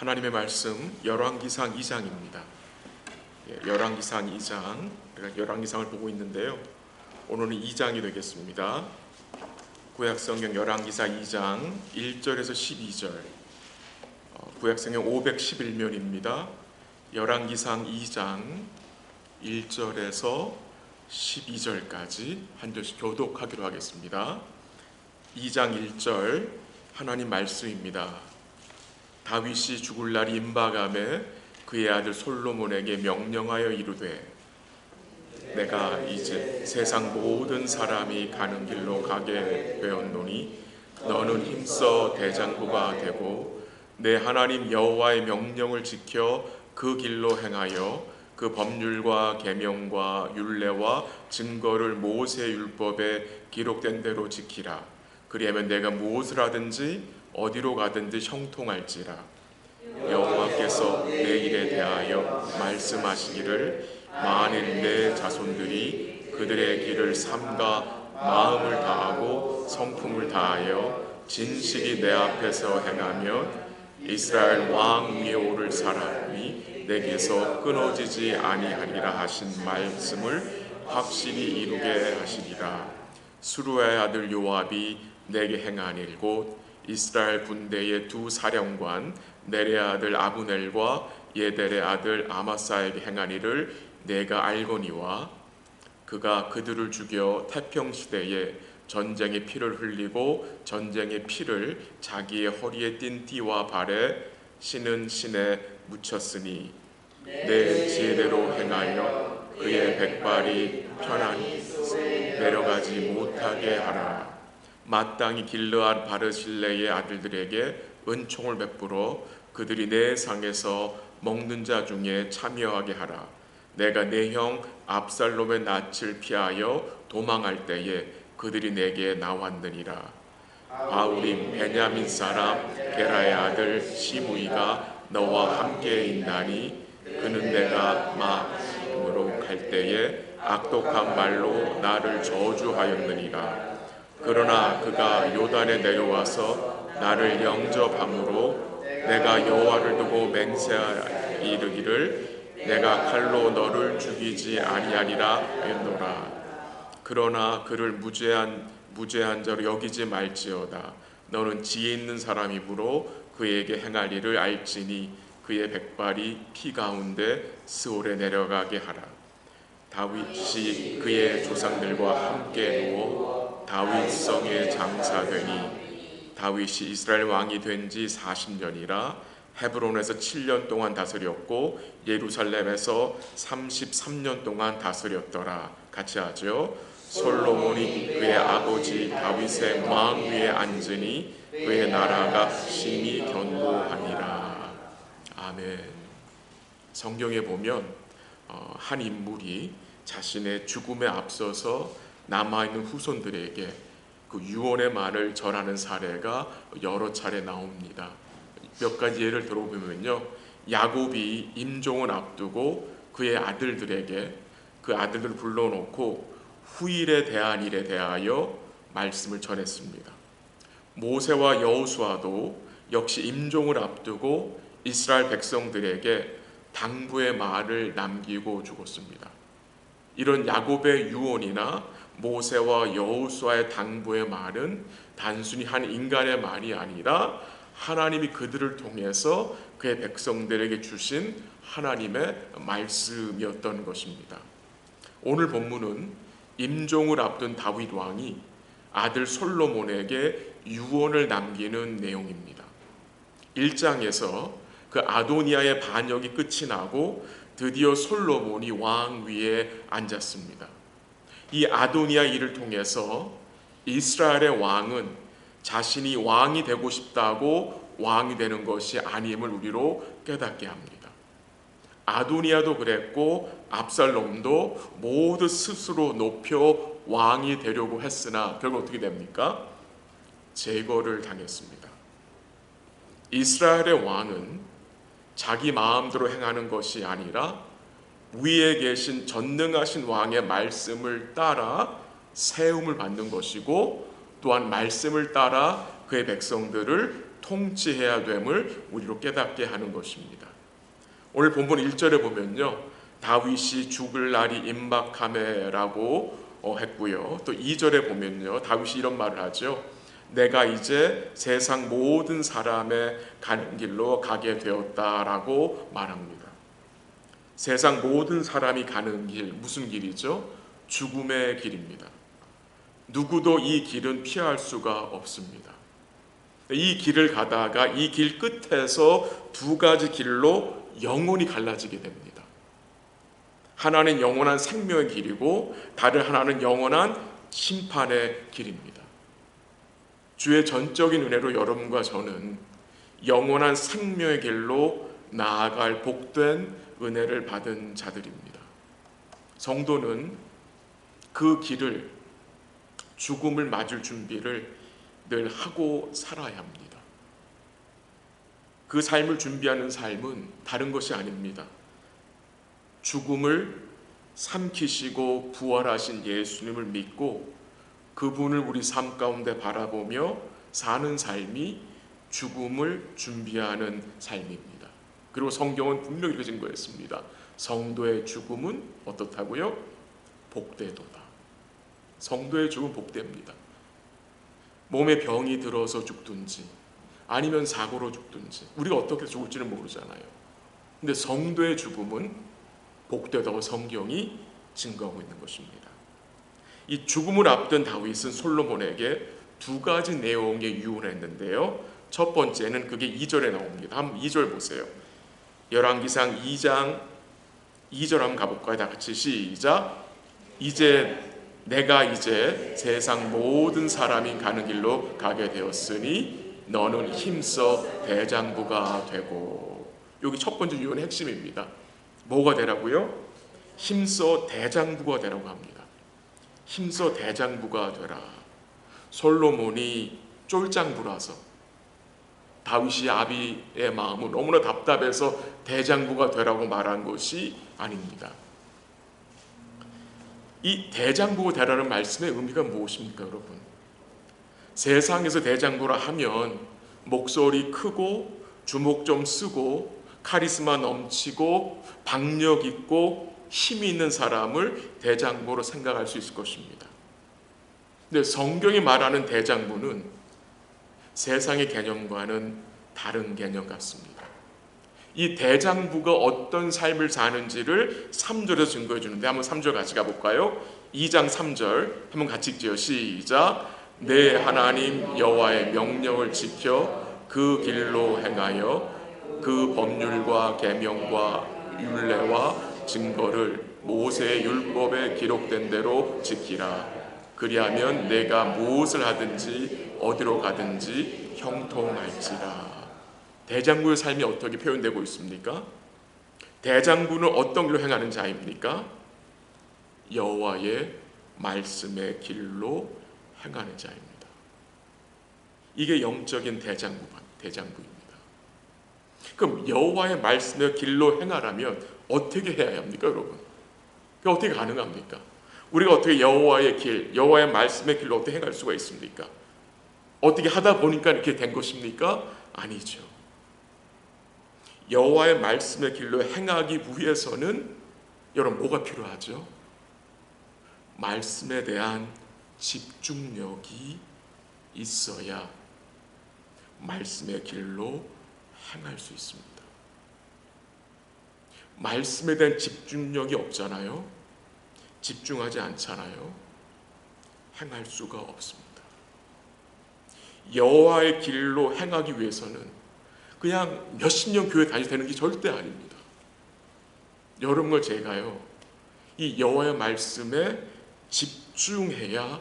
하나님의 말씀 열왕기상 2장입니다. 열왕기상 2장, 열왕기상을 보고 있는데요. 오늘은 2장이 되겠습니다. 구약성경 열왕기상 2장 1절에서 12절, 구약성경 511면입니다. 열왕기상 2장 1절에서 12절까지 한 절씩 교독하기로 하겠습니다. 2장 1절 하나님 말씀입니다. 다윗이 죽을 날이 임박함에 그의 아들 솔로몬에게 명령하여 이르되, 내가 이제 세상 모든 사람이 가는 길로 가게 되었노니 너는 힘써 대장부가 되고 내 하나님 여호와의 명령을 지켜 그 길로 행하여 그 법률과 계명과 율례와 증거를 모세 율법에 기록된 대로 지키라. 그리하면 내가 무엇을 하든지 어디로 가든지 형통할지라. 여호와께서 내 일에 대하여 말씀하시기를, 만일 내 자손들이 그들의 길을 삼가 마음을 다하고 성품을 다하여 진실이 내 앞에서 행하면 이스라엘 왕 위에 오를 사람이 내게서 끊어지지 아니하리라 하신 말씀을 확실히 이루게 하시리라. 수루의 아들 요압이 내게 행한 일 곧 이스라엘 군대의 두 사령관 네레의 아들 아브넬과 예델의 아들 아마사에게 행한 일을 내가 알거니와, 그가 그들을 죽여 태평시대에 전쟁의 피를 흘리고 전쟁의 피를 자기의 허리에 띤 띠와 발에 신은 신에 묻혔으니 내 지혜대로 행하여 그의 백발이 편안히 내려가지 못하게 하라. 마땅히 길르앗 바르실레의 아들들에게 은총을 베풀어 그들이 내 상에서 먹는 자 중에 참여하게 하라. 내가 내 형 압살롬의 낯을 피하여 도망할 때에 그들이 내게 나왔느니라. 바울임 베냐민 사람 게라의 아들 시므이가 너와 함께 있나니 그는 내가 마음으로 갈 때에 악독한 말로 나를 저주하였느니라. 그러나 그가 요단에 내려와서 나를 영접함으로 내가 여호와를 두고 맹세하여 이르기를, 내가 칼로 너를 죽이지 아니하리라 하였노라. 그러나 그를 무죄한 자로 여기지 말지어다. 너는 지혜 있는 사람이므로 그에게 행할 일을 알지니 그의 백발이 피 가운데 스올에 내려가게 하라. 다윗이 그의 조상들과 함께 누워 다윗 성에 장사되니 다윗이 이스라엘 왕이 된 지 40년이라 헤브론에서 7년 동안 다스렸고 예루살렘에서 33년 동안 다스렸더라. 같이 하죠. 솔로몬이 그의 아버지 다윗의 왕 위에 앉으니 그의 나라가 심히 견고하니라. 아멘. 성경에 보면 한 인물이 자신의 죽음에 앞서서 남아있는 후손들에게 그 유언의 말을 전하는 사례가 여러 차례 나옵니다. 몇 가지 예를 들어보면요, 야곱이 임종을 앞두고 그의 아들들에게 그 아들들을 불러놓고 후일에 대한 일에 대하여 말씀을 전했습니다. 모세와 여호수아도 역시 임종을 앞두고 이스라엘 백성들에게 당부의 말을 남기고 죽었습니다. 이런 야곱의 유언이나 모세와 여호수아의 당부의 말은 단순히 한 인간의 말이 아니라 하나님이 그들을 통해서 그의 백성들에게 주신 하나님의 말씀이었던 것입니다. 오늘 본문은 임종을 앞둔 다윗 왕이 아들 솔로몬에게 유언을 남기는 내용입니다. 1장에서 그 아도니아의 반역이 끝이 나고 드디어 솔로몬이 왕 위에 앉았습니다. 이 아도니아 일을 통해서 이스라엘의 왕은 자신이 왕이 되고 싶다고 왕이 되는 것이 아님을 우리로 깨닫게 합니다. 아도니아도 그랬고 압살롬도 모두 스스로 높여 왕이 되려고 했으나 결국 어떻게 됩니까? 제거를 당했습니다. 이스라엘의 왕은 자기 마음대로 행하는 것이 아니라 위에 계신 전능하신 왕의 말씀을 따라 세움을 받는 것이고, 또한 말씀을 따라 그의 백성들을 통치해야 됨을 우리로 깨닫게 하는 것입니다. 오늘 본문 1절에 보면요, 다윗이 죽을 날이 임박하매라고 했고요. 또 2절에 보면요, 다윗이 이런 말을 하죠. 내가 이제 세상 모든 사람의 가는 길로 가게 되었다라고 말합니다. 세상 모든 사람이 가는 길, 무슨 길이죠? 죽음의 길입니다. 누구도 이 길은 피할 수가 없습니다. 이 길을 가다가 이 길 끝에서 두 가지 길로 영혼이 갈라지게 됩니다. 하나는 영원한 생명의 길이고 다른 하나는 영원한 심판의 길입니다. 주의 전적인 은혜로 여러분과 저는 영원한 생명의 길로 나아갈 복된 은혜를 받은 자들입니다. 성도는 그 길을, 죽음을 맞을 준비를 늘 하고 살아야 합니다. 그 삶을 준비하는 삶은 다른 것이 아닙니다. 죽음을 삼키시고 부활하신 예수님을 믿고 그분을 우리 삶 가운데 바라보며 사는 삶이 죽음을 준비하는 삶입니다. 그리고 성경은 분명히 이렇게 증거했습니다. 성도의 죽음은 어떻다고요? 복되도다. 성도의 죽음은 복됩니다. 몸에 병이 들어서 죽든지 아니면 사고로 죽든지 우리가 어떻게 죽을지는 모르잖아요. 근데 성도의 죽음은 복되다고 성경이 증거하고 있는 것입니다. 이 죽음을 앞둔 다윗은 솔로몬에게 두 가지 내용의 유언을 했는데요. 첫 번째는 그게 2절에 나옵니다. 한번 2절 보세요. 열왕기상 2장 2절 한번 가볼까요? 다 같이 시작. 내가 이제 세상 모든 사람이 가는 길로 가게 되었으니 너는 힘써 대장부가 되고. 여기 첫 번째 유언의 핵심입니다. 뭐가 되라고요? 힘써 대장부가 되라고 합니다. 힘써 대장부가 되라. 솔로몬이 쫄장부라서, 다윗이 아비의 마음은 너무나 답답해서 대장부가 되라고 말한 것이 아닙니다. 이 대장부가 되라는 말씀의 의미가 무엇입니까, 여러분? 세상에서 대장부라 하면 목소리 크고 주먹 좀 쓰고 카리스마 넘치고 박력 있고 힘이 있는 사람을 대장부로 생각할 수 있을 것입니다. 근데 성경이 말하는 대장부는 세상의 개념과는 다른 개념 같습니다. 이 대장부가 어떤 삶을 사는지를 3절에서 증거해 주는데 한번 3절 같이 가볼까요? 2장 3절 한번 같이 읽죠. 시작. 내 하나님 여호와의 명령을 지켜 그 길로 행하여 그 법률과 계명과 율례와 증거를 모세의 율법에 기록된 대로 지키라. 그리하면 내가 무엇을 하든지 어디로 가든지 형통할지라. 대장부의 삶이 어떻게 표현되고 있습니까? 대장부는 어떤 길로 행하는 자입니까? 여호와의 말씀의 길로 행하는 자입니다. 이게 영적인 대장부입니다. 그럼 여호와의 말씀의 길로 행하라면 어떻게 해야 합니까, 여러분? 그게 어떻게 가능합니까? 우리가 어떻게 여호와의 길, 여호와의 말씀의 길로 어떻게 행할 수가 있습니까? 어떻게 하다 보니까 이렇게 된 것입니까? 아니죠. 여호와의 말씀의 길로 행하기 위해서는 여러분 뭐가 필요하죠? 말씀에 대한 집중력이 있어야 말씀의 길로 행할 수 있습니다. 말씀에 대한 집중력이 없잖아요. 집중하지 않잖아요. 행할 수가 없습니다. 여호와의 길로 행하기 위해서는 그냥 몇십 년 교회 다니셔도 되는 게 절대 아닙니다. 여러분과 제가요, 이 여호와의 말씀에 집중해야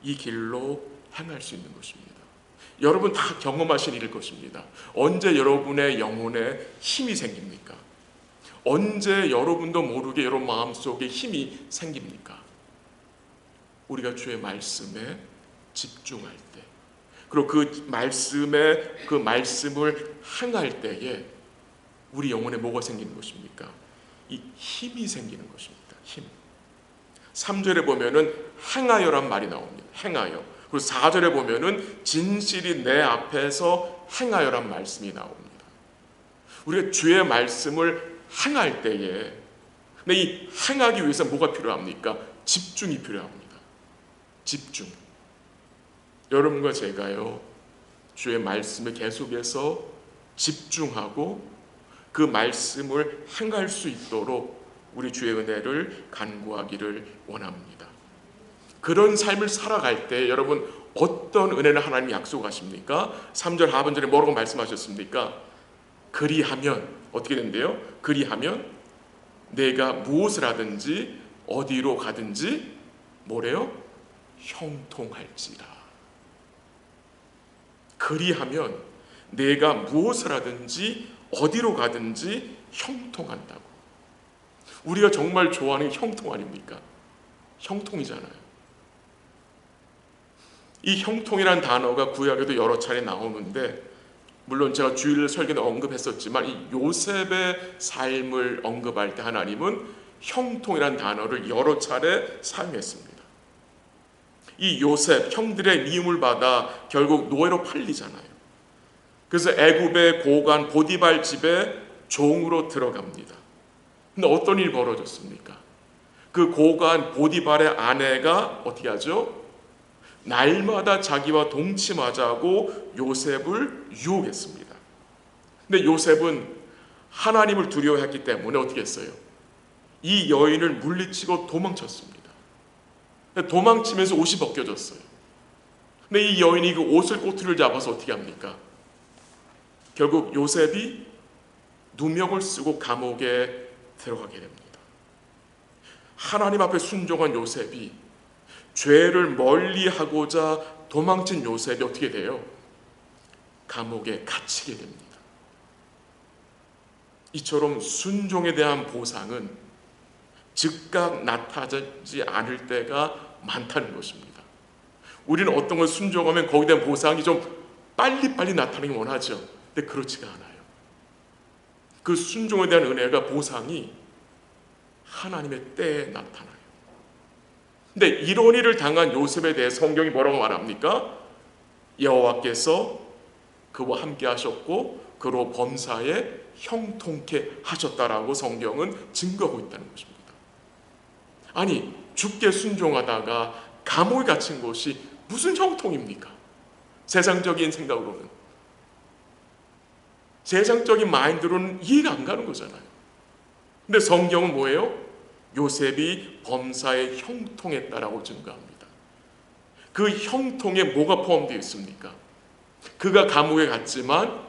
이 길로 행할 수 있는 것입니다. 여러분 다 경험하신 일일 것입니다. 언제 여러분의 영혼에 힘이 생깁니까? 언제 여러분도 모르게 여러분 마음속에 힘이 생깁니까? 우리가 주의 말씀에 집중할 때, 그리고 그 말씀을 행할 때에 우리 영혼에 뭐가 생기는 것입니까? 이 힘이 생기는 것입니다. 힘. 3절에 보면은 행하여란 말이 나옵니다. 행하여. 그리고 4절에 보면은 진실이 내 앞에서 행하여란 말씀이 나옵니다. 우리가 주의 말씀을 행할 때에, 근데 이 행하기 위해서 뭐가 필요합니까? 집중이 필요합니다. 집중. 여러분과 제가요, 주의 말씀을 계속해서 집중하고 그 말씀을 행할 수 있도록 우리 주의 은혜를 간구하기를 원합니다. 그런 삶을 살아갈 때 여러분 어떤 은혜를 하나님이 약속하십니까? 3절 하반절에 뭐라고 말씀하셨습니까? 그리하면 어떻게 된대요? 그리하면 내가 무엇을 하든지 어디로 가든지 뭐래요? 형통할지라. 그리하면 내가 무엇을 하든지 어디로 가든지 형통한다고. 우리가 정말 좋아하는 게 형통 아닙니까? 형통이잖아요. 이 형통이라는 단어가 구약에도 여러 차례 나오는데, 물론 제가 주일 설교 때 언급했었지만 이 요셉의 삶을 언급할 때 하나님은 형통이라는 단어를 여러 차례 사용했습니다. 이 요셉 형들의 미움을 받아 결국 노예로 팔리잖아요. 그래서 애굽의 고관 보디발 집에 종으로 들어갑니다. 근데 어떤 일이 벌어졌습니까? 그 고관 보디발의 아내가 어떻게 하죠? 날마다 자기와 동침하자고 요셉을 유혹했습니다. 근데 요셉은 하나님을 두려워했기 때문에 어떻게 했어요? 이 여인을 물리치고 도망쳤습니다. 도망치면서 옷이 벗겨졌어요. 근데 이 여인이 그 옷을 꼬투리를 잡아서 어떻게 합니까? 결국 요셉이 누명을 쓰고 감옥에 들어가게 됩니다. 하나님 앞에 순종한 요셉이 죄를 멀리하고자 도망친 요셉이 어떻게 돼요? 감옥에 갇히게 됩니다. 이처럼 순종에 대한 보상은 즉각 나타나지 않을 때가 많다는 것입니다. 우리는 어떤 걸 순종하면 거기에 대한 보상이 좀 빨리빨리 나타나기 원하죠. 근데 그렇지가 않아요. 그 순종에 대한 은혜가 보상이 하나님의 때에 나타나요. 근데 이런 일을 당한 요셉에 대해 성경이 뭐라고 말합니까? 여호와께서 그와 함께 하셨고 그로 범사에 형통케 하셨다라고 성경은 증거하고 있다는 것입니다. 아니, 주께 순종하다가 감옥에 갇힌 것이 무슨 형통입니까? 세상적인 생각으로는, 세상적인 마인드로는 이해가 안 가는 거잖아요. 근데 성경은 뭐예요? 요셉이 범사에 형통했다라고 증거합니다. 그 형통에 뭐가 포함되어 있습니까? 그가 감옥에 갔지만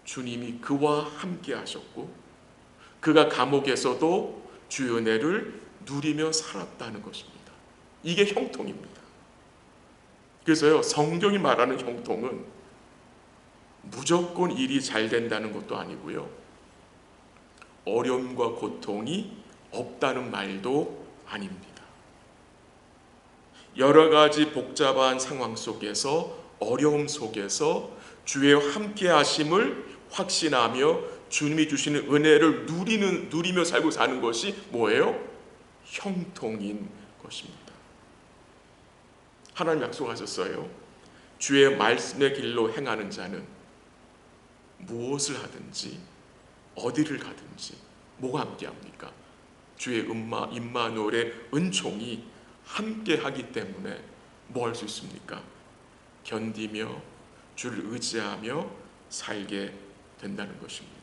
주님이 그와 함께 하셨고 그가 감옥에서도 주의 은혜를 누리며 살았다는 것입니다. 이게 형통입니다. 그래서요, 성경이 말하는 형통은 무조건 일이 잘 된다는 것도 아니고요, 어려움과 고통이 없다는 말도 아닙니다. 여러 가지 복잡한 상황 속에서, 어려움 속에서 주의 함께 하심을 확신하며 주님이 주시는 은혜를 누리며 살고 사는 것이 뭐예요? 형통인 것입니다. 하나님 약속하셨어요. 주의 말씀의 길로 행하는 자는 무엇을 하든지 어디를 가든지 뭐가 함께합니까? 주의 임마누엘의 은총이 함께하기 때문에 뭐 할 수 있습니까? 견디며 주를 의지하며 살게 된다는 것입니다.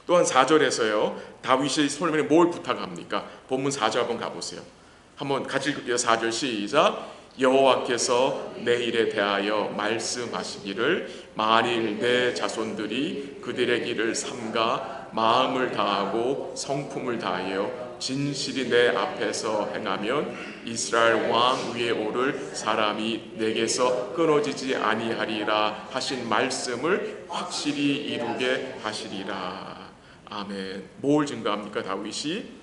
또한 4절에서요, 다윗이 솔로몬에 뭘 부탁합니까? 본문 4절 한번 가보세요. 한번 같이 읽을게요. 4절 시작. 여호와께서 내 일에 대하여 말씀하시기를 만일 내 자손들이 그들의 길을 삼가 마음을 다하고 성품을 다하여 진실이 내 앞에서 행하면 이스라엘 왕 위에 오를 사람이 내게서 끊어지지 아니하리라 하신 말씀을 확실히 이루게 하시리라. 아멘. 뭘 증거합니까? 다윗이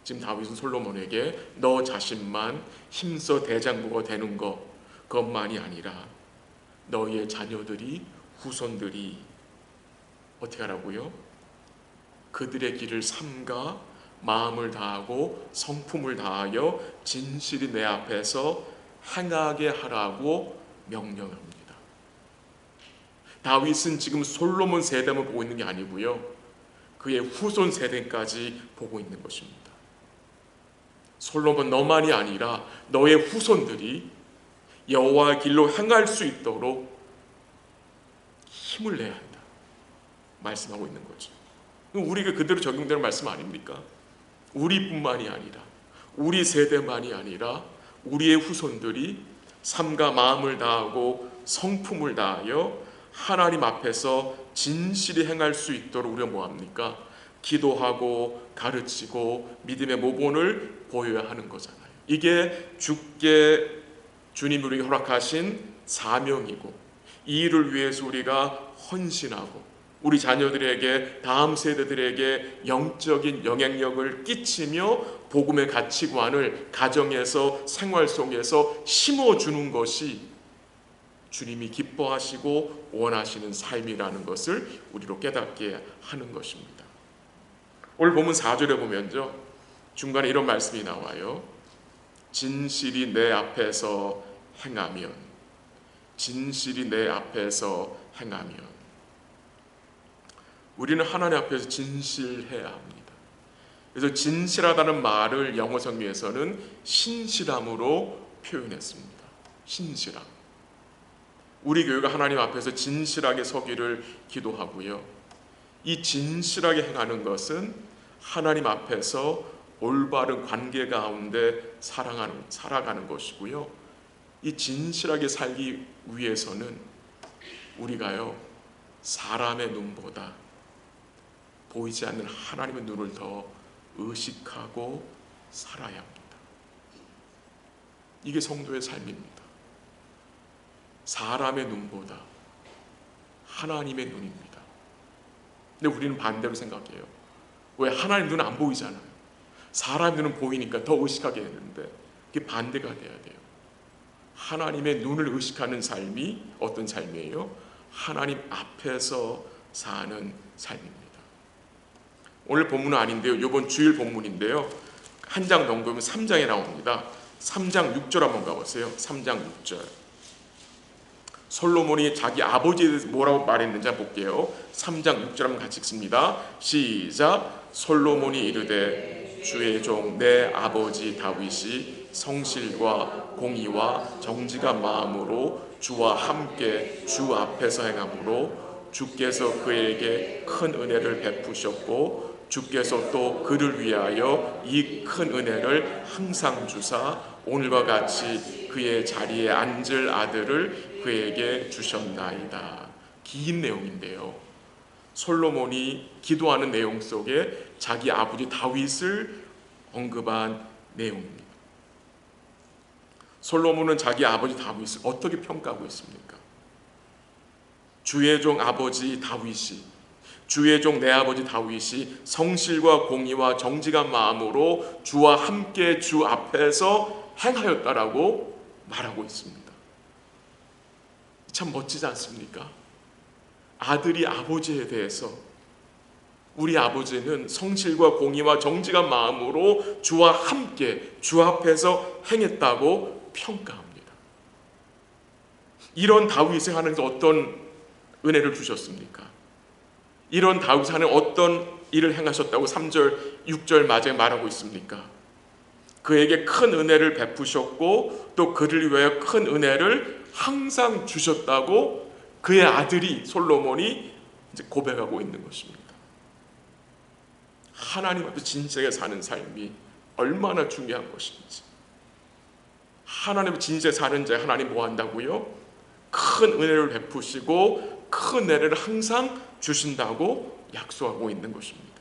지금 다윗은 솔로몬에게 너 자신만 힘써 대장부가 되는 그것만이 아니라 너희의 자녀들이, 후손들이 어떻게 하라고요? 그들의 길을 삼가 마음을 다하고 성품을 다하여 진실이 내 앞에서 행하게 하라고 명령합니다. 다윗은 지금 솔로몬 세대만 보고 있는 게 아니고요, 그의 후손 세대까지 보고 있는 것입니다. 솔로몬 너만이 아니라 너의 후손들이 여호와의 길로 행할 수 있도록 힘을 내야 한다 말씀하고 있는 거죠. 우리가 그대로 적용되는 말씀 아닙니까? 우리뿐만이 아니라, 우리 세대만이 아니라 우리의 후손들이 삶과 마음을 다하고 성품을 다하여 하나님 앞에서 진실히 행할 수 있도록 우리가 뭐합니까? 기도하고 가르치고 믿음의 모본을 보여야 하는 거잖아요. 이게 주께 주님이 우리에게 허락하신 사명이고, 이 일을 위해서 우리가 헌신하고 우리 자녀들에게, 다음 세대들에게 영적인 영향력을 끼치며 복음의 가치관을 가정에서, 생활 속에서 심어주는 것이 주님이 기뻐하시고 원하시는 삶이라는 것을 우리로 깨닫게 하는 것입니다. 오늘 본문 4절에 보면요, 중간에 이런 말씀이 나와요. 진실이 내 앞에서 행하면, 진실이 내 앞에서 행하면. 우리는 하나님 앞에서 진실해야 합니다. 그래서 진실하다는 말을 영어 성경에서는 신실함으로 표현했습니다. 신실함. 우리 교회가 하나님 앞에서 진실하게 서기를 기도하고요, 이 진실하게 행하는 것은 하나님 앞에서 올바른 관계 가운데 살아가는 것이고요, 이 진실하게 살기 위해서는 우리가요, 사람의 눈보다 보이지 않는 하나님의 눈을 더 의식하고 살아야 합니다. 이게 성도의 삶입니다. 사람의 눈보다 하나님의 눈입니다. 근데 우리는 반대로 생각해요. 왜? 하나님 눈은 안 보이잖아요. 사람 눈은 보이니까 더 의식하게 되는데, 이게 반대가 돼야 돼요. 하나님의 눈을 의식하는 삶이 어떤 삶이에요? 하나님 앞에서 사는 삶입니다. 오늘 본문은 아닌데요, 이번 주일 본문인데요, 한 장 넘기면 3장에 나옵니다. 3장 6절 한번 가보세요. 3장 6절. 솔로몬이 자기 아버지에 대해서 뭐라고 말했는지 한번 볼게요. 3장 6절 한번 같이 읽습니다. 시작. 솔로몬이 이르되 주의 종 내 아버지 다윗이 성실과 공의와 정직한 마음으로 주와 함께 주 앞에서 행함으로 주께서 그에게 큰 은혜를 베푸셨고, 주께서 또 그를 위하여 이 큰 은혜를 항상 주사 오늘과 같이 그의 자리에 앉을 아들을 그에게 주셨나이다. 긴 내용인데요, 솔로몬이 기도하는 내용 속에 자기 아버지 다윗을 언급한 내용입니다. 솔로몬은 자기 아버지 다윗을 어떻게 평가하고 있습니까? 주의 종 아버지 다윗이, 주의 종 내 아버지 다윗이 성실과 공의와 정직한 마음으로 주와 함께 주 앞에서 행하였다라고 말하고 있습니다. 참 멋지지 않습니까? 아들이 아버지에 대해서, 우리 아버지는 성실과 공의와 정직한 마음으로 주와 함께 주 앞에서 행했다고 평가합니다. 이런 다윗이 하나님께서 어떤 은혜를 주셨습니까? 이런 다윗이 하는 어떤 일을 행하셨다고 3절 6절 마지막에 말하고 있습니까? 그에게 큰 은혜를 베푸셨고 또 그를 위하여 큰 은혜를 항상 주셨다고 그의 아들이 솔로몬이 이제 고백하고 있는 것입니다. 하나님 앞에 진실하게 사는 삶이 얼마나 중요한 것인지. 하나님 진실하게 사는 자에 하나님 뭐 한다고요? 큰 은혜를 베푸시고 큰 은혜를 항상 주신다고 약속하고 있는 것입니다.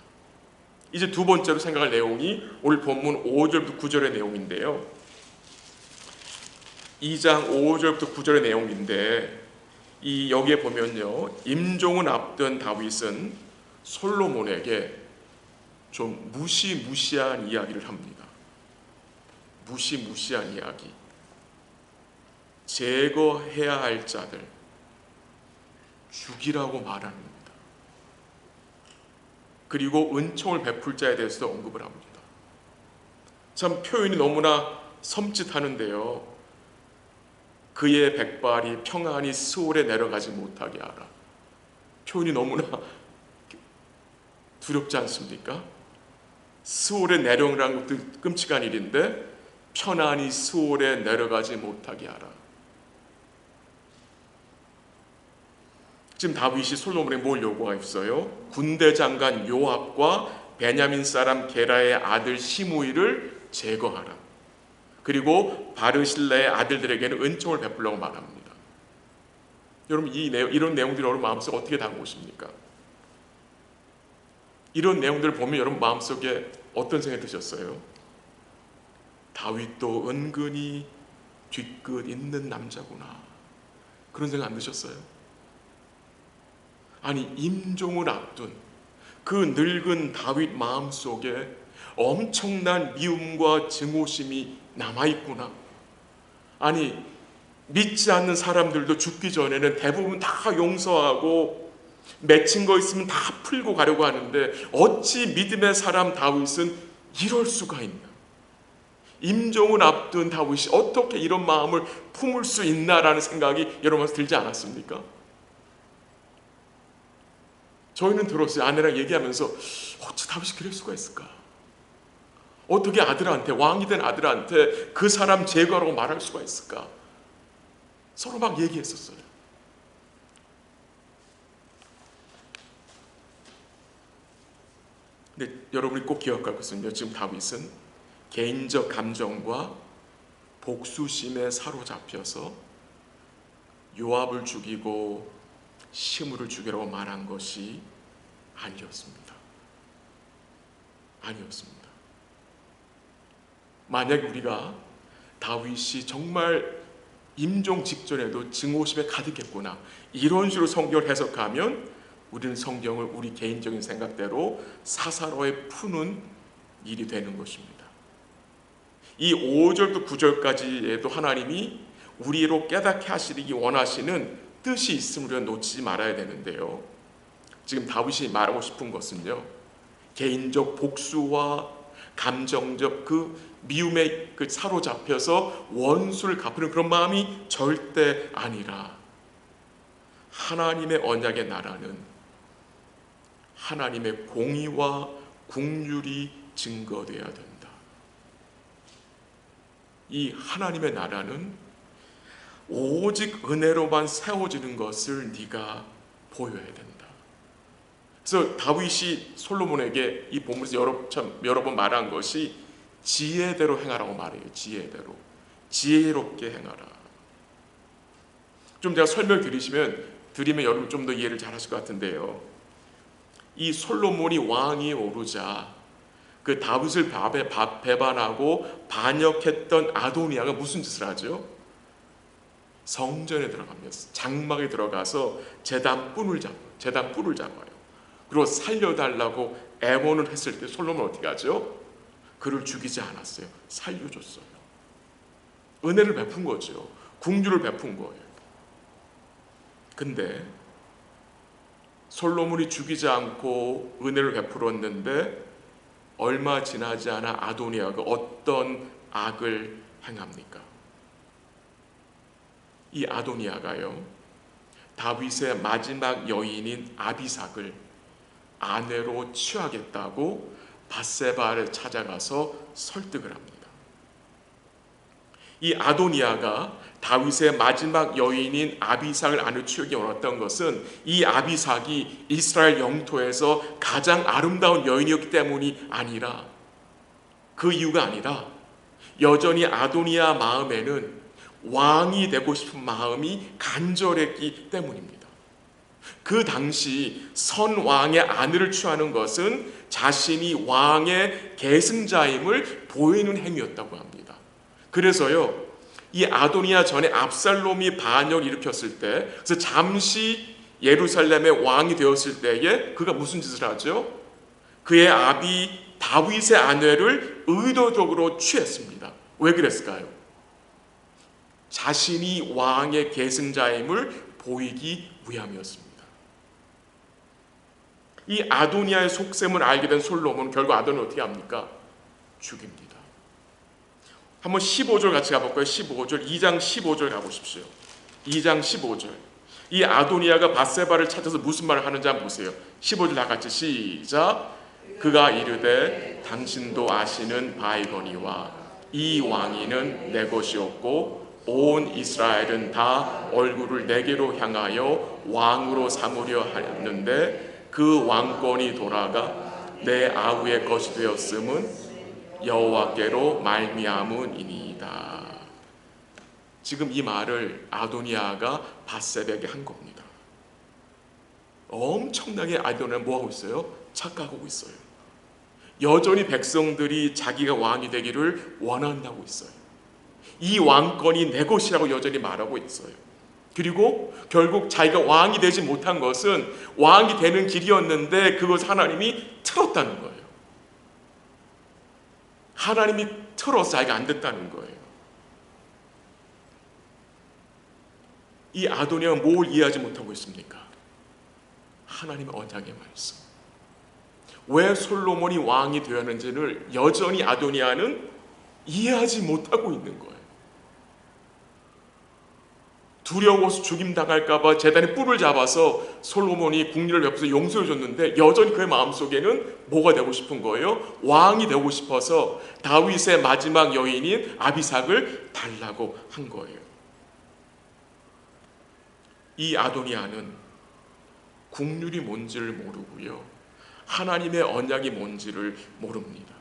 이제 두 번째로 생각할 내용이 오늘 본문 5절부터 9절의 내용인데요, 2장 5절부터 9절의 내용인데, 여기에 보면요, 임종을 앞둔 다윗은 솔로몬에게 좀 무시무시한 이야기를 합니다. 무시무시한 이야기. 제거해야 할 자들 죽이라고 말합니다. 그리고 은총을 베풀 자에 대해서 언급을 합니다. 참 표현이 너무나 섬찟하는데요. 그의 백발이 평안히 스올에 내려가지 못하게 하라. 표현이 너무나 두렵지 않습니까? 스올에 내려오라는 것도 끔찍한 일인데 편안히 스올에 내려가지 못하게 하라. 지금 다윗이 솔로몬에게 뭘 요구했어요? 군대 장관 요압과 베냐민 사람 게라의 아들 시므이를 제거하라. 그리고 바르실레의 아들들에게는 은총을 베풀라고 말합니다. 여러분, 이런 내용들이 여러분 마음속에 어떻게 담고십니까? 이런 내용들을 보면 여러분 마음속에 어떤 생각이 드셨어요? 다윗도 은근히 뒤끝 있는 남자구나, 그런 생각 안 드셨어요? 아니, 임종을 앞둔 그 늙은 다윗 마음속에 엄청난 미움과 증오심이 남아있구나. 아니, 믿지 않는 사람들도 죽기 전에는 대부분 다 용서하고 맺힌 거 있으면 다 풀고 가려고 하는데 어찌 믿음의 사람 다윗은 이럴 수가 있나? 임종을 앞둔 다윗이 어떻게 이런 마음을 품을 수 있나라는 생각이 여러분한테 들지 않았습니까? 저희는 들었어요. 아내랑 얘기하면서 어찌 다윗이 그럴 수가 있을까? 어떻게 아들한테, 왕이 된 아들한테 그 사람 제거하라고 말할 수가 있을까? 서로 막 얘기했었어요. 근데 여러분이 꼭 기억할 것은요, 지금 다윗은 개인적 감정과 복수심에 사로잡혀서 요압을 죽이고 시므를 죽이라고 말한 것이 아니었습니다. 아니었습니다. 만약 우리가 다윗이 정말 임종 직전에도 증오심에 가득했구나, 이런 식으로 성경을 해석하면 우리는 성경을 우리 개인적인 생각대로 사사로이 푸는 일이 되는 것입니다. 이 5절부터 9절까지에도 하나님이 우리로 깨닫게 하시기 원하시는 뜻이 있음을 우리가 놓치지 말아야 되는데요, 지금 다윗이 말하고 싶은 것은요, 개인적 복수와 감정적 그 미움에 사로잡혀서 원수를 갚으는 그런 마음이 절대 아니라 하나님의 언약의 나라는 하나님의 공의와 국률이 증거되어야 된다. 이 하나님의 나라는 오직 은혜로만 세워지는 것을 네가 보여야 된다. 그래서 다윗이 솔로몬에게 이 본문에서 여러 번 말한 것이 지혜대로 행하라고 말해요. 지혜대로, 지혜롭게 행하라. 좀 제가 설명 드리면 여러분 좀 더 이해를 잘 하실 것 같은데요, 이 솔로몬이 왕이 오르자 그 다윗을 배반하고 반역했던 아도니아가 무슨 짓을 하죠? 성전에 들어가면서 장막에 들어가서 제단 뿔을 잡아요. 그리고 살려달라고 애원을 했을 때 솔로몬은 어떻게 하죠? 그를 죽이지 않았어요. 살려줬어요. 은혜를 베푼 거죠. 궁유를 베푼 거예요. 근데 솔로몬이 죽이지 않고 은혜를 베풀었는데 얼마 지나지 않아 아도니아가 어떤 악을 행합니까? 이 아도니아가요, 다윗의 마지막 여인인 아비삭을 아내로 취하겠다고 밧세바를 찾아가서 설득을 합니다. 이 아도니아가 다윗의 마지막 여인인 아비삭을 아내로 취하기 원했던 것은 이 아비삭이 이스라엘 영토에서 가장 아름다운 여인이었기 때문이 아니라, 그 이유가 아니라 여전히 아도니아 마음에는 왕이 되고 싶은 마음이 간절했기 때문입니다. 그 당시 선 왕의 아내를 취하는 것은 자신이 왕의 계승자임을 보이는 행위였다고 합니다. 그래서요, 이 아도니아 전에 압살롬이 반역을 일으켰을 때, 그래서 잠시 예루살렘의 왕이 되었을 때에 그가 무슨 짓을 하죠? 그의 아비 다윗의 아내를 의도적으로 취했습니다. 왜 그랬을까요? 자신이 왕의 계승자임을 보이기 위함이었습니다. 이 아도니아의 속셈을 알게 된 솔로몬은 결국 아도니아를 어떻게 합니까? 죽입니다. 한번 15절 같이 가볼까요? 15절, 2장 15절 가보십시오. 2장 15절. 이 아도니아가 밧세바를 찾아서 무슨 말을 하는지 한번 보세요. 15절 다 같이 시작. 그가 이르되 당신도 아시는 바이거니와 이 왕위는 내 것이었고 온 이스라엘은 다 얼굴을 내게로 향하여 왕으로 삼으려 하였는데 그 왕권이 돌아가 내 아우의 것이 되었음은 여호와께로 말미암음이니이다. 지금 이 말을 아도니아가 밧세바에게 한 겁니다. 엄청나게 아도니아는 뭐하고 있어요? 착각하고 있어요. 여전히 백성들이 자기가 왕이 되기를 원한다고 있어요. 이 왕권이 내 것이라고 여전히 말하고 있어요. 그리고 결국 자기가 왕이 되지 못한 것은 왕이 되는 길이었는데 그것을 하나님이 틀었다는 거예요. 하나님이 틀어서 자기가 안 됐다는 거예요. 이 아도니아가 뭘 이해하지 못하고 있습니까? 하나님의 언약의 말씀. 왜 솔로몬이 왕이 되었는지를 여전히 아도니아는 이해하지 못하고 있는 거예요. 두려워서 죽임당할까봐 제단에 뿔을 잡아서 솔로몬이 국리를 베풀어서 용서해 줬는데 여전히 그의 마음속에는 뭐가 되고 싶은 거예요? 왕이 되고 싶어서 다윗의 마지막 여인인 아비삭을 달라고 한 거예요. 이 아도니아는 국률이 뭔지를 모르고요, 하나님의 언약이 뭔지를 모릅니다.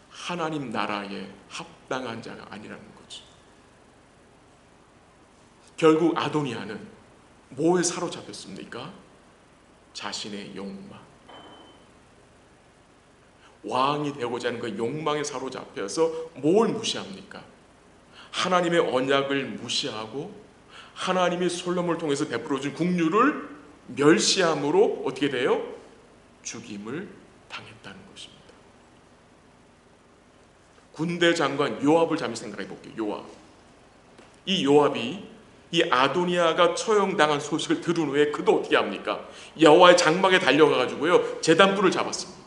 하나님 나라에 합당한 자가 아니라는 거죠. 결국 아도니아는 뭐에 사로잡혔습니까? 자신의 욕망. 왕이 되고자 하는 그 욕망에 사로잡혀서 뭘 무시합니까? 하나님의 언약을 무시하고 하나님이 솔로몬을 통해서 베풀어준 국류를 멸시함으로 어떻게 돼요? 죽임을 당했다는 것입니다. 군대 장관 요압을 잠시 생각해 볼게요. 요압. 이 요압이 이 아도니아가 처형당한 소식을 들은 후에 그도 어떻게 합니까? 여호와의 장막에 달려가가지고요 제단불을 잡았습니다.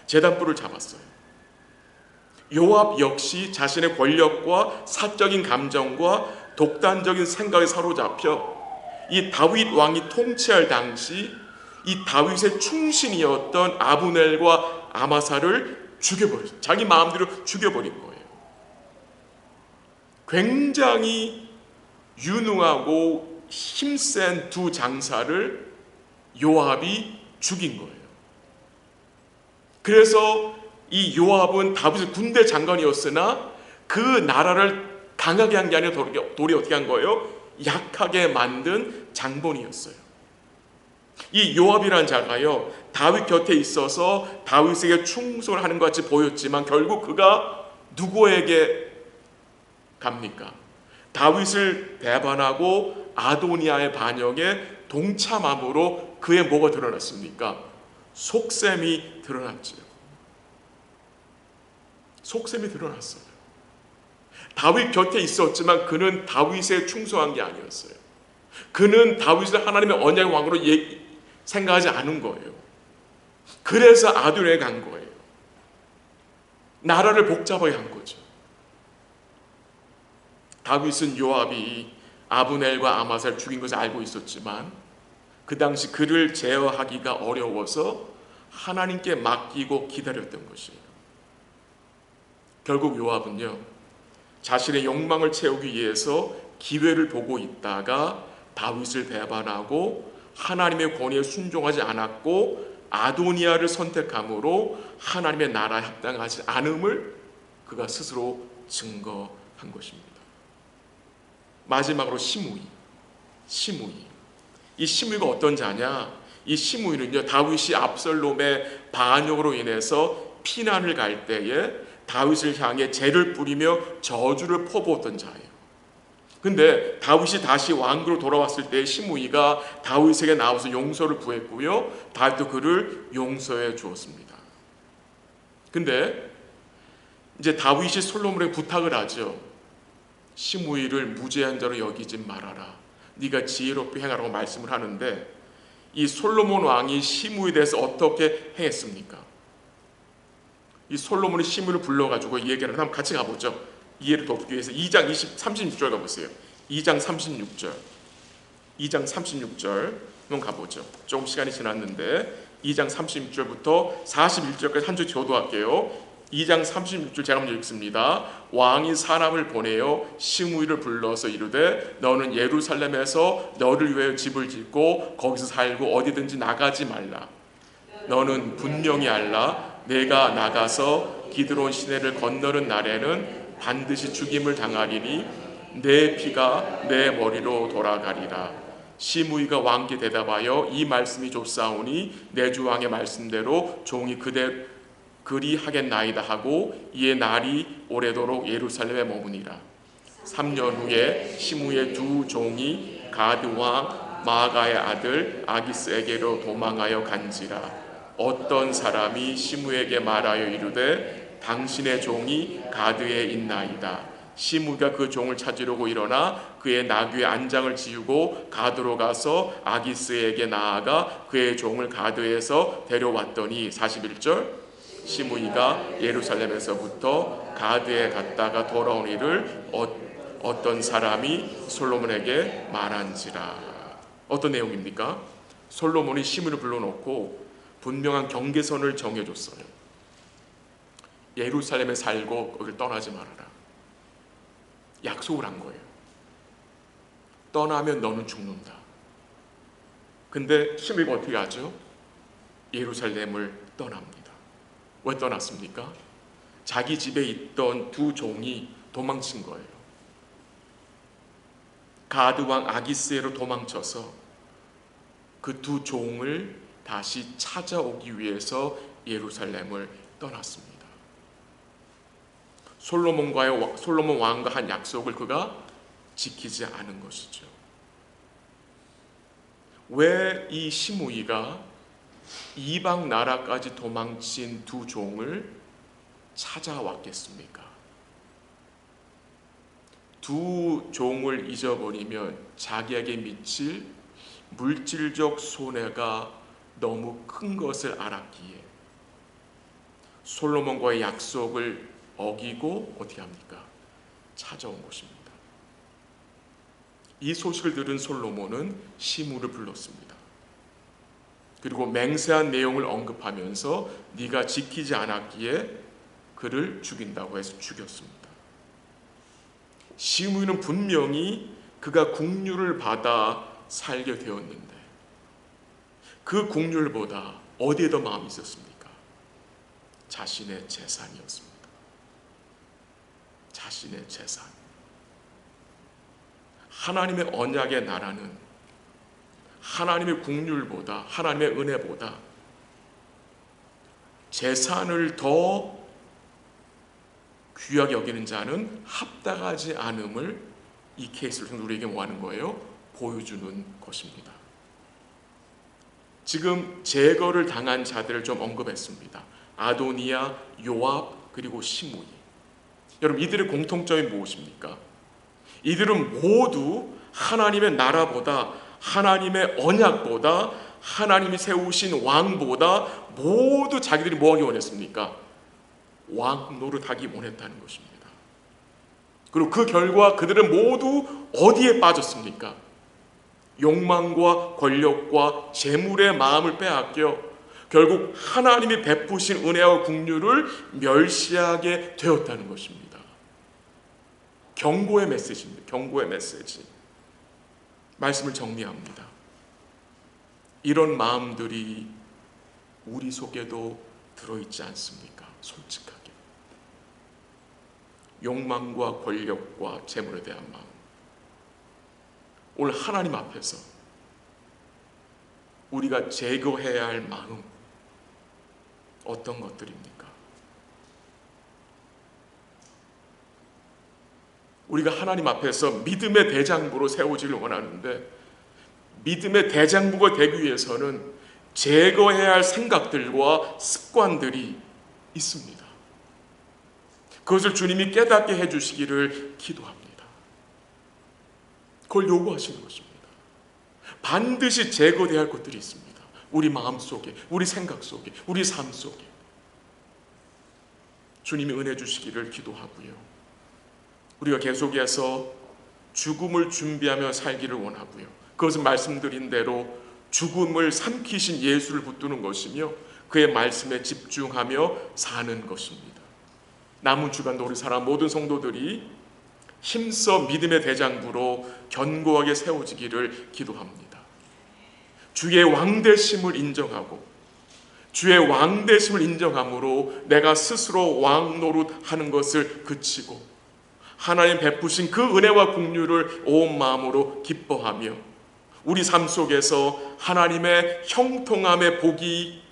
제단불을 잡았어요. 요압 역시 자신의 권력과 사적인 감정과 독단적인 생각에 사로잡혀 이 다윗 왕이 통치할 당시 이 다윗의 충신이었던 아브넬과 아마사를 죽여버렸어요. 자기 마음대로 죽여버린 거예요. 굉장히 유능하고 힘센 두 장사를 요압이 죽인 거예요. 그래서 이 요압은 다윗의 군대 장관이었으나 그 나라를 강하게 한 게 아니라 도리 어떻게 한 거예요? 약하게 만든 장본이었어요. 이 요압이라는 자가요 다윗 곁에 있어서 다윗에게 충성을 하는 것 같이 보였지만 결국 그가 누구에게 갑니까? 다윗을 배반하고 아도니아의 반역에 동참함으로 그의 뭐가 드러났습니까? 속셈이 드러났죠. 속셈이 드러났어요. 다윗 곁에 있었지만 그는 다윗에 충성한 게 아니었어요. 그는 다윗을 하나님의 언약의 왕으로 생각하지 않은 거예요. 그래서 아도니아에 간 거예요. 나라를 복잡하게 한 거죠. 다윗은 요압이 아브넬과 아마사를 죽인 것을 알고 있었지만 그 당시 그를 제어하기가 어려워서 하나님께 맡기고 기다렸던 것이에요. 결국 요압은요 자신의 욕망을 채우기 위해서 기회를 보고 있다가 다윗을 배반하고 하나님의 권위에 순종하지 않았고 아도니아를 선택함으로 하나님의 나라에 합당하지 않음을 그가 스스로 증거한 것입니다. 마지막으로 시므이. 이 시므이가 어떤 자냐? 이 시므이는요 다윗이 압살롬의 반역으로 인해서 피난을 갈 때에 다윗을 향해 재를 뿌리며 저주를 퍼부었던 자예요. 근데 다윗이 다시 왕으로 돌아왔을 때 시므이가 다윗에게 나와서 용서를 구했고요 다윗도 그를 용서해 주었습니다. 근데 이제 다윗이 솔로몬에게 부탁을 하죠. 시므이를 무죄한 자로 여기지 말아라. 네가 지혜롭게 행하라고 말씀을 하는데 이 솔로몬 왕이 시므이에 대해서 어떻게 행했습니까? 이 솔로몬이 시므를 불러가지고 이 얘기를 한번 같이 가보죠. 이해를 돕기 위해서 2장 36절 가보세요. 2장 36절 2장 36절 한번 가보죠. 조금 시간이 지났는데 2장 36절부터 41절까지 한 줄 교도할게요. 2장 36절 제가 먼저 읽습니다. 왕이 사람을 보내어 시므이를 불러서 이르되 너는 예루살렘에서 너를 위하여 집을 짓고 거기서 살고 어디든지 나가지 말라. 너는 분명히 알라. 내가 나가서 기드론 시내를 건너는 날에는 반드시 죽임을 당하리니 내 피가 내 머리로 돌아가리라. 시므이가 왕께 대답하여 이 말씀이 좋사오니 내 주 왕의 말씀대로 종이 그리 하겠나이다 하고 이에 날이 오래도록 예루살렘에 머무니라. 3년 후에 시므이의 두 종이 가드 왕 마아가의 아들 아기스에게로 도망하여 간지라. 어떤 사람이 시므이에게 말하여 이르되 당신의 종이 가드에 있나이다. 시므이가 그 종을 찾으려고 일어나 그의 나귀의 안장을 지우고 가드로 가서 아기스에게 나아가 그의 종을 가드에서 데려왔더니 41절 시므이가 예루살렘에서부터 가드에 갔다가 돌아온 일을 어떤 사람이 솔로몬에게 말한지라. 어떤 내용입니까? 솔로몬이 시므이를 불러놓고 분명한 경계선을 정해줬어요. 예루살렘에 살고 거기를 떠나지 말아라. 약속을 한 거예요. 떠나면 너는 죽는다. 근데 시므이가 어떻게 하죠? 예루살렘을 떠납니다. 왜 떠났습니까? 자기 집에 있던 두 종이 도망친 거예요. 가드 왕 아기스에로 도망쳐서 그 두 종을 다시 찾아오기 위해서 예루살렘을 떠났습니다. 솔로몬 왕과 한 약속을 그가 지키지 않은 것이죠. 왜 이 시므이가 이방 나라까지 도망친 두 종을 찾아왔겠습니까? 두 종을 잊어버리면 자기에게 미칠 물질적 손해가 너무 큰 것을 알았기에 솔로몬과의 약속을 어기고 어떻게 합니까? 찾아온 것입니다. 이 소식을 들은 솔로몬은 시므를 불렀습니다. 그리고 맹세한 내용을 언급하면서 네가 지키지 않았기에 그를 죽인다고 해서 죽였습니다. 시므는 분명히 그가 국류를 받아 살게 되었는데 그 국률보다 어디에 더 마음이 있었습니까? 자신의 재산이었습니다. 자신의 재산. 하나님의 언약의 나라는 하나님의 국률보다, 하나님의 은혜보다 재산을 더 귀하게 여기는 자는 합당하지 않음을 이 케이스를 통해 우리에게 뭐 하는 거예요? 보여주는 것입니다. 지금 제거를 당한 자들을 좀 언급했습니다. 아도니아, 요압, 그리고 시므이. 여러분, 이들의 공통점이 무엇입니까? 이들은 모두 하나님의 나라보다, 하나님의 언약보다, 하나님이 세우신 왕보다 모두 자기들이 뭐 하기 원했습니까? 왕 노릇하기 원했다는 것입니다. 그리고 그 결과 그들은 모두 어디에 빠졌습니까? 욕망과 권력과 재물의 마음을 빼앗겨 결국 하나님이 베푸신 은혜와 긍휼을 멸시하게 되었다는 것입니다. 경고의 메시지입니다. 경고의 메시지. 말씀을 정리합니다. 이런 마음들이 우리 속에도 들어있지 않습니까? 솔직하게. 욕망과 권력과 재물에 대한 마음. 오늘 하나님 앞에서 우리가 제거해야 할 마음, 어떤 것들입니까? 우리가 하나님 앞에서 믿음의 대장부로 세워지길 원하는데 믿음의 대장부가 되기 위해서는 제거해야 할 생각들과 습관들이 있습니다. 그것을 주님이 깨닫게 해주시기를 기도합니다. 그걸 요구하시는 것입니다. 반드시 제거돼야 할 것들이 있습니다. 우리 마음 속에, 우리 생각 속에, 우리 삶 속에. 주님이 은혜 주시기를 기도하고요. 우리가 계속해서 죽음을 준비하며 살기를 원하고요. 그것은 말씀드린 대로 죽음을 삼키신 예수를 붙드는 것이며 그의 말씀에 집중하며 사는 것입니다. 남은 주간도 우리 사람 모든 성도들이 힘써 믿음의 대장부로 견고하게 세워지기를 기도합니다. 주의 왕되심을 인정하고 주의 왕되심을 인정함으로 내가 스스로 왕 노릇하는 것을 그치고 하나님 베푸신 그 은혜와 긍휼을 온 마음으로 기뻐하며 우리 삶 속에서 하나님의 형통함의 복이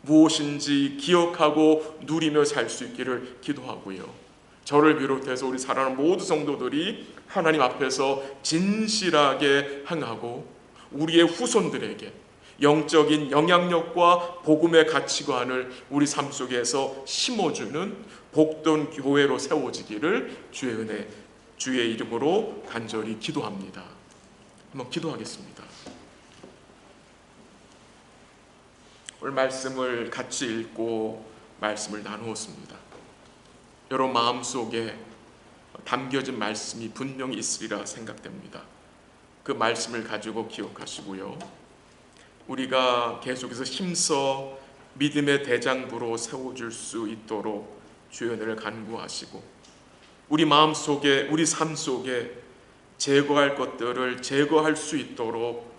무엇인지 기억하고 누리며 살 수 있기를 기도하고요. 저를 비롯해서 우리 사랑하는 모든 성도들이 하나님 앞에서 진실하게 행하고 우리의 후손들에게 영적인 영향력과 복음의 가치관을 우리 삶 속에서 심어주는 복된 교회로 세워지기를 주의 은혜, 주의 이름으로 간절히 기도합니다. 한번 기도하겠습니다. 오늘 말씀을 같이 읽고 말씀을 나누었습니다. 여러분 마음속에 담겨진 말씀이 분명히 있으리라 생각됩니다. 그 말씀을 가지고 기억하시고요. 우리가 계속해서 힘써 믿음의 대장부로 세워줄 수 있도록 주의 은혜를 간구하시고 우리 마음속에 우리 삶 속에 제거할 것들을 제거할 수 있도록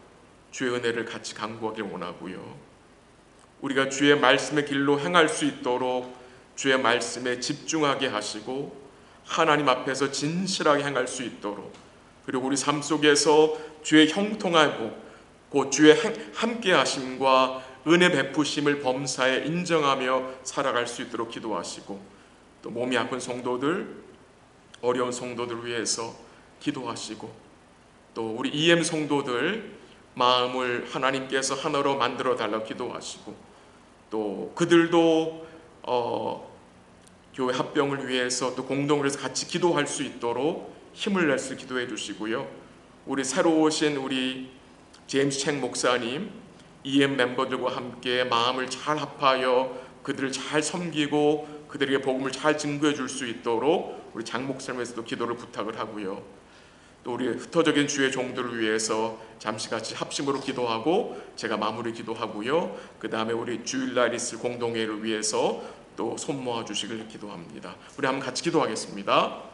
주의 은혜를 같이 간구하길 원하고요. 우리가 주의 말씀의 길로 행할 수 있도록 주의 말씀에 집중하게 하시고 하나님 앞에서 진실하게 행할 수 있도록 그리고 우리 삶 속에서 주의 형통한 복, 곧 주의 함께 하심과 은혜 베푸심을 범사에 인정하며 살아갈 수 있도록 기도하시고 또 몸이 아픈 성도들, 어려운 성도들을 위해서 기도하시고 또 우리 EM 성도들 마음을 하나님께서 하나로 만들어 달라고 기도하시고 또 그들도 교회 합병을 위해서 또 공동을 해서 같이 기도할 수 있도록 힘을 낼 수 기도해 주시고요. 우리 새로 오신 우리 제임스 챙 목사님, EM 멤버들과 함께 마음을 잘 합하여 그들을 잘 섬기고 그들에게 복음을 잘 증거해 줄 수 있도록 우리 장 목사님에서도 기도를 부탁을 하고요. 또 우리 흩어져진 주의 종들을 위해서 잠시 같이 합심으로 기도하고 제가 마무리 기도하고요. 그 다음에 우리 주일날 있을 공동회를 위해서 또 손 모아 주시길 기도합니다. 우리 한번 같이 기도하겠습니다.